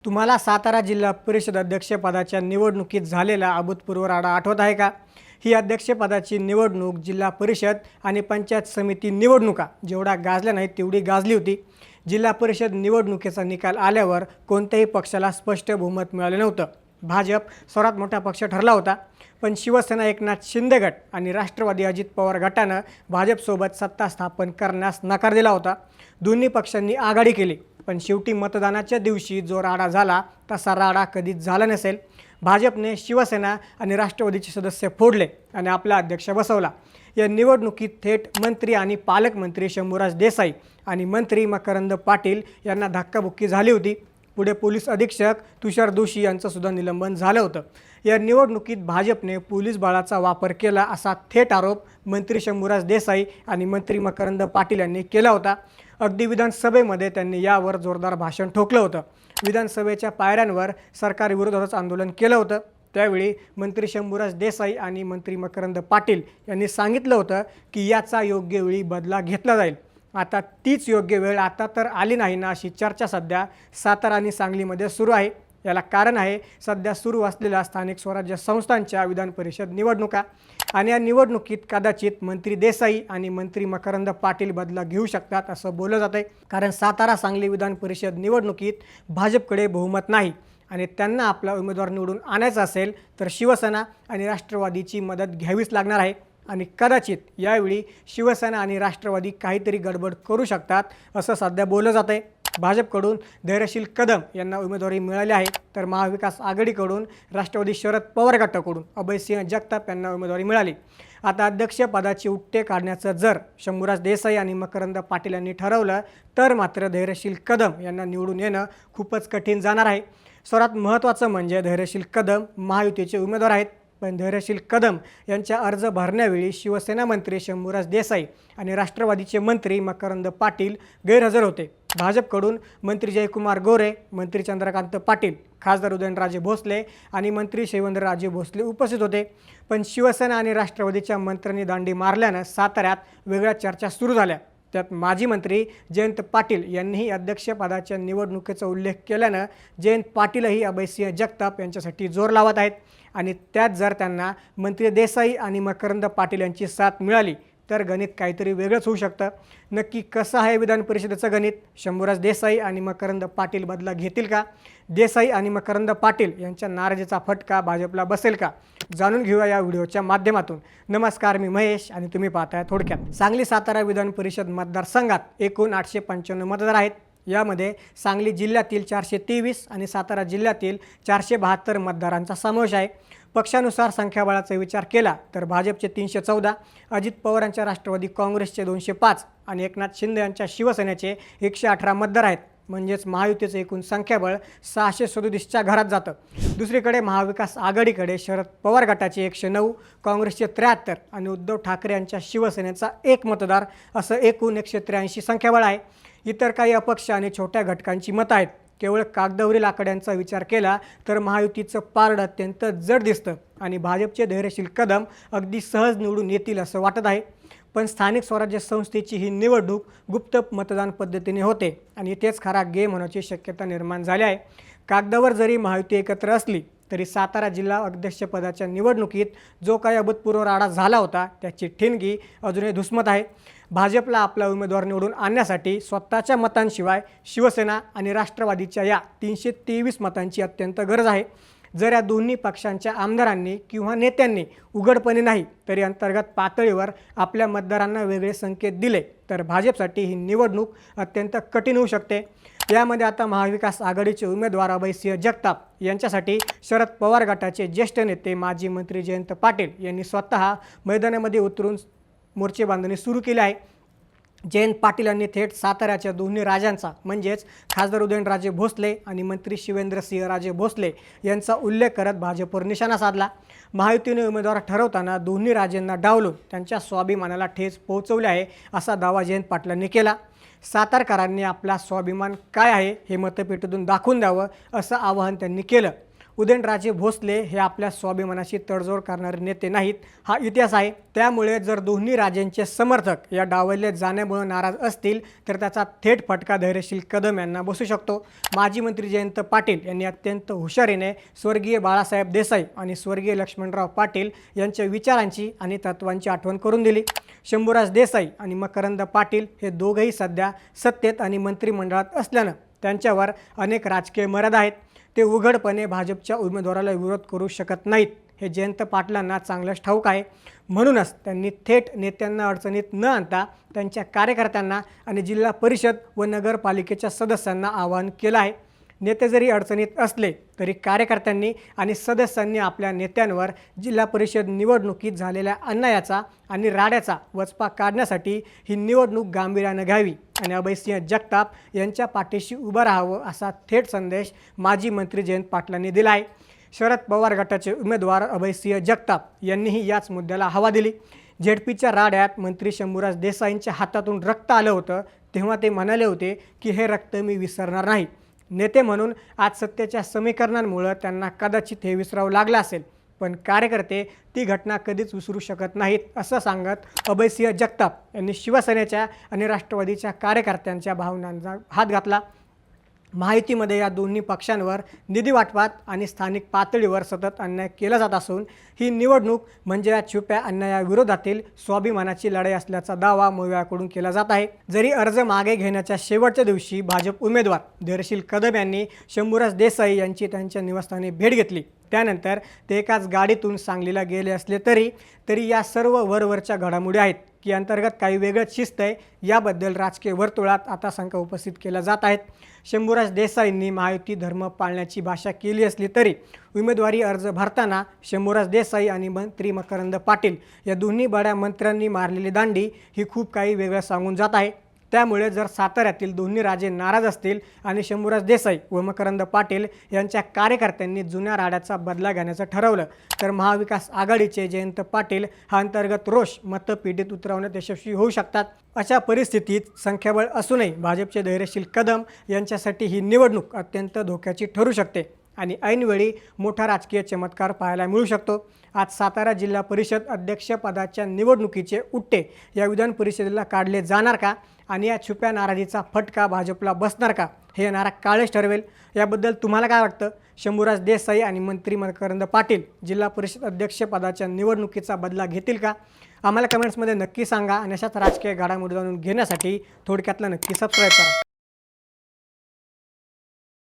तुम्हाला सातारा जिल्हा परिषद अध्यक्षपदाच्या निवडणुकीत झालेला अभूतपूर्व राडा आठवत आहे का? ही अध्यक्षपदाची निवडणूक जिल्हा परिषद आणि पंचायत समिती निवडणुका जेवढा गाजल्या नाहीत तेवढी गाजली होती। जिल्हा परिषद निवडणुकीचा निकाल आल्यावर कोणत्याही पक्षाला स्पष्ट बहुमत मिळाले नव्हतं। भाजप सर्वात मोठा पक्ष ठरला होता, पण शिवसेना एकनाथ शिंदे गट आणि राष्ट्रवादी अजित पवार गटानं भाजपसोबत सत्ता स्थापन करण्यास नकार दिला होता। दोन्ही पक्षांनी आघाडी केली, पण शेवटी मतदानाच्या दिवशी जो राडा झाला तसा राडा कधीच झाला नसेल। भाजपने शिवसेना आणि राष्ट्रवादीचे सदस्य फोडले आणि आपला अध्यक्ष बसवला। या निवडणुकीत थेट मंत्री आणि पालकमंत्री शंभूराज देसाई आणि मंत्री मकरंद पाटील यांना धक्काबुक्की झाली होती। पुढे पोलीस अधीक्षक तुषार दोशी यांचं सुद्धा निलंबन झालं होतं। या निवडणुकीत भाजपने पोलीस बळाचा वापर केला असा थेट आरोप मंत्री शंभूराज देसाई आणि मंत्री मकरंद पाटील यांनी केला होता। अगदी विधानसभेमध्ये त्यांनी यावर जोरदार भाषण ठोकलं होतं। विधानसभेच्या पायऱ्यांवर सरकारविरोधात आंदोलन केलं होतं। त्यावेळी मंत्री शंभूराज देसाई आणि मंत्री मकरंद पाटील यांनी सांगितलं होतं की याचा योग्य वेळी बदला घेतला जाईल। आता तीच योग्य वेळ आता तर आली नाही ना, अशी चर्चा सध्या सातारा आणि सांगलीमध्ये सुरू आहे। याला कारण आहे सध्या सुरू असलेल्या स्थानिक स्वराज्य संस्थांच्या विधान परिषद निवडणुका आणि या निवडणुकीत कदाचित मंत्री देसाई आणि मंत्री मकरंद पाटील बदला घेऊ शकतात असं बोललं जातंय। कारण सातारा सांगली विधान परिषद निवडणुकीत भाजपकडे बहुमत नाही आणि त्यांना आपला उमेदवार निवडून आणायचा असेल तर शिवसेना आणि राष्ट्रवादीची मदत घ्यावीच लागणार आहे आणि कदाचित यावेळी शिवसेना आणि राष्ट्रवादी काहीतरी गडबड करू शकतात असं सध्या बोललं जातंय। भाजपकडून धैर्यशील कदम यांना उमेदवारी मिळाली आहे, तर महाविकास आघाडीकडून राष्ट्रवादी शरद पवार गटाकडून अभयसिंह जगताप यांना उमेदवारी मिळाली। आता अध्यक्षपदाची उट्टे काढण्याचं जर शंभूराज देसाई आणि मकरंद पाटील यांनी ठरवलं तर मात्र धैर्यशील कदम यांना निवडून येणं खूपच कठीण जाणार आहे। सर्वात महत्त्वाचं म्हणजे धैर्यशील कदम महायुतीचे उमेदवार आहेत, पण धैर्यशील कदम यांच्या अर्ज भरण्यावेळी शिवसेना मंत्री शंभूराज देसाई आणि राष्ट्रवादीचे मंत्री मकरंद पाटील गैरहजर होते। भाजपकडून मंत्री जयकुमार गोरे, मंत्री चंद्रकांत पाटील, खासदार उदयनराजे भोसले आणि मंत्री शैलेंद्रराजे भोसले उपस्थित होते, पण शिवसेना आणि राष्ट्रवादीच्या मंत्र्यांनी दांडी मारल्यानं साताऱ्यात वेगळ्या चर्चा सुरू झाल्या। त्यात माजी मंत्री जयंत पाटील यांनीही अध्यक्षपदाच्या निवडणुकीचा उल्लेख केल्यानं जयंत पाटीलही अभयसिंह जगताप यांच्यासाठी जोर लावत आहेत आणि त्यात जर त्यांना मंत्री देसाई आणि मकरंद पाटील यांची साथ मिळाली तर गणित काहीतरी वेगळंच होऊ शकतं। नक्की कसं आहे विधान परिषदेचं गणित? शंभूराज देसाई आणि मकरंद पाटील बदला घेतील का? देसाई आणि मकरंद पाटील यांच्या नाराजीचा फटका भाजपला बसेल का? जाणून घेऊया या व्हिडिओच्या माध्यमातून। नमस्कार, मी महेश आणि तुम्ही पाहताय थोडक्यात। सांगली सातारा विधान परिषद मतदारसंघात एकूण 895 मतदार आहेत। यामध्ये सांगली जिल्ह्यातील 423 आणि सातारा जिल्ह्यातील 472 मतदारांचा समावेश आहे। पक्षानुसार संख्याबळाचा विचार केला तर भाजपचे 314, अजित पवारांच्या राष्ट्रवादी काँग्रेसचे 205 आणि एकनाथ शिंदे यांच्या शिवसेनेचे 118 मतदार आहेत। म्हणजेच महायुतीचं एकूण संख्याबळ 637च्या घरात जातं। दुसरीकडे महाविकास आघाडीकडे शरद पवार गटाचे 109, काँग्रेसचे 73 आणि उद्धव ठाकरे यांच्या शिवसेनेचा 1 मतदार असं एकूण 183 संख्याबळ आहे। इतर काही अपक्ष आणि छोट्या घटकांची मतं आहेत। केवळ कागदावरील आकड्यांचा विचार केला तर महायुतीचं पारड अत्यंत जड दिसतं आणि भाजपचे धैर्यशील कदम अगदी सहज निवडून येतील असं वाटत आहे। पण स्थानिक स्वराज्य संस्थेची ही निवडणूक गुप्त मतदान पद्धतीने होते आणि इथेच खरा गेम होण्याची शक्यता निर्माण झाली आहे। कागदावर जरी महायुती एकत्र असली तरी सातारा जिल्हा अध्यक्षपदाच्या निवडणुकीत जो काही अभूतपूर्व राडा झाला होता त्याची ठिणगी अजूनही धुसमत आहे। भाजपला आपला उमेदवार निवडून आणण्यासाठी स्वतःच्या मतांशिवाय शिवसेना आणि राष्ट्रवादीच्या या 323 मतांची अत्यंत गरज आहे। जर या दोन्ही पक्षांच्या आमदारांनी किंवा नेत्यांनी उघडपणे नाही तरी अंतर्गत पातळीवर आपल्या मतदारांना वेगळे संकेत दिले तर भाजपसाठी ही निवडणूक अत्यंत कठीण होऊ शकते। यामध्ये आता महाविकास आघाडीचे उमेदवार अभयसिंह जगताप यांच्यासाठी शरद पवार गटाचे ज्येष्ठ नेते माजी मंत्री जयंत पाटील यांनी स्वतः मैदानामध्ये उतरून मोर्चे बांधणी सुरू केली आहे। जयंत पाटील यांनी थेट साताऱ्याच्या दोन्ही राजांचा म्हणजेच खासदार उदयनराजे भोसले आणि मंत्री शिवेंद्रसिंहराजे भोसले यांचा उल्लेख करत भाजपवर निशाणा साधला। महायुतीने उमेदवार ठरवताना दोन्ही राजांना डावलून त्यांच्या स्वाभिमानाला ठेच पोहोचवले आहे असा दावा जयंत पाटलांनी केला। सातारकरांनी आपला स्वाभिमान काय आहे हे मतपेटीतून दाखवून द्यावं असं आवाहन त्यांनी केलं। उदयनराजे भोसले हे आपल्या स्वाभिमानाशी तडजोड करणारे नेते नाहीत, हा इतिहास आहे। त्यामुळे जर दोन्ही राजेंचे समर्थक या डावलले जाण्यामुळे नाराज असतील तर त्याचा थेट फटका धैर्यशील कदम यांना बसू शकतो। माजी मंत्री जयंत पाटील यांनी अत्यंत हुशारीने स्वर्गीय बाळासाहेब देसाई आणि स्वर्गीय लक्ष्मणराव पाटील यांच्या विचारांची आणि तत्वांची आठवण करून दिली। शंभूराज देसाई आणि मकरंद पाटील हे दोघेही सध्या सत्तेत आणि मंत्रिमंडळात असल्यानं त्यांच्यावर अनेक राजकीय मर्यादा आहेत। ते उघडपणे भाजपच्या उमेदवाराला विरोध करू शकत नाहीत, हे जयंत पाटलांना चांगलंच ठाऊक आहे। म्हणूनच त्यांनी थेट नेत्यांना अडचणीत न आणता त्यांच्या कार्यकर्त्यांना आणि जिल्हा परिषद व नगरपालिकेच्या सदस्यांना आवाहन केलं आहे। नेते जरी अडचणीत असले तरी कार्यकर्त्यांनी आणि सदस्यांनी आपल्या नेत्यांवर जिल्हा परिषद निवडणुकीत झालेल्या अन्यायाचा आणि राड्याचा वचपा काढण्यासाठी ही निवडणूक गांभीर्यानं घ्यावी आणि अभयसिंह जगताप यांच्या पाठीशी उभं राहावं असा थेट संदेश माजी मंत्री जयंत पाटलांनी दिला आहे। शरद पवार गटाचे उमेदवार अभयसिंह जगताप यांनीही याच मुद्द्याला हवा दिली। झेडपीच्या राड्यात मंत्री शंभूराज देसाईंच्या हातातून रक्त आलं होतं तेव्हा ते म्हणाले होते की हे रक्त मी विसरणार नाही। नेते म्हणून आज सत्तेच्या समीकरणांमुळे त्यांना कदाचित हे विसरावं लागलं असेल, पण कार्यकर्ते ती घटना कधीच विसरू शकत नाहीत असं सांगत अभयसिंह जगताप यांनी शिवसेनेच्या आणि राष्ट्रवादीच्या कार्यकर्त्यांच्या भावनांचा हात घातला। माहितीमध्ये या दोन्ही पक्षांवर निधी वाटपात आणि स्थानिक पातळीवर सतत अन्याय केला जात असून ही निवडणूक म्हणजे या छुप्या अन्यायाविरोधातील स्वाभिमानाची लढाई असल्याचा दावा मोव्याकडून केला जात आहे। जरी अर्ज मागे घेण्याच्या शेवटच्या दिवशी भाजप उमेदवार धैर्यशील कदम यांनी शंभूराज देसाई यांची त्यांच्या निवासस्थानी भेट घेतली, त्यानंतर ते एकाच गाडीतून सांगलीला गेले असले तरी या सर्व वरवरच्या घडामोडी आहेत की अंतर्गत काही वेगळंच शिस्त आहे, याबद्दल राजकीय वर्तुळात आता शंका उपस्थित केल्या जात आहेत। शंभूराज देसाईंनी महायुती धर्म पाळण्याची भाषा केली असली तरी उमेदवारी अर्ज भरताना शंभूराज देसाई आणि मंत्री मकरंद पाटील या दोन्ही बड्या मंत्र्यांनी मारलेली दांडी ही खूप काही वेगळं सांगून जात आहे। त्यामुळे जर साताऱ्यातील दोन्ही राजे नाराज असतील आणि शंभूराज देसाई व मकरंद पाटील यांच्या कार्यकर्त्यांनी जुन्या राड्याचा बदला घेण्याचं ठरवलं तर महाविकास आघाडीचे जयंत पाटील हा अंतर्गत रोष मतपेटीत उतरवण्यात यशस्वी होऊ शकतात। अशा परिस्थितीत संख्याबळ असूनही भाजपचे धैर्यशील कदम यांच्यासाठी ही निवडणूक अत्यंत धोक्याची ठरू शकते आणि ऐनवेळी मोठा राजकीय चमत्कार पाहायला मिळू शकतो। आज सातारा जिल्हा परिषद अध्यक्षपदाच्या निवडणुकीचे उट्टे या विधान परिषदेला काढले जाणार का आणि या छुप्या नाराजीचा फटका भाजपला बसणार का, हे येणारा काळच ठरवेल। याबद्दल तुम्हाला काय वाटतं? शंभूराज देसाई आणि मंत्री मकरंद पाटील जिल्हा परिषद अध्यक्षपदाच्या निवडणुकीचा बदला घेतील का? आम्हाला कमेंट्समध्ये नक्की सांगा आणि अशाच राजकीय घडामोडी जाणून घेण्यासाठी थोडक्यातला नक्की सबस्क्राईब करा।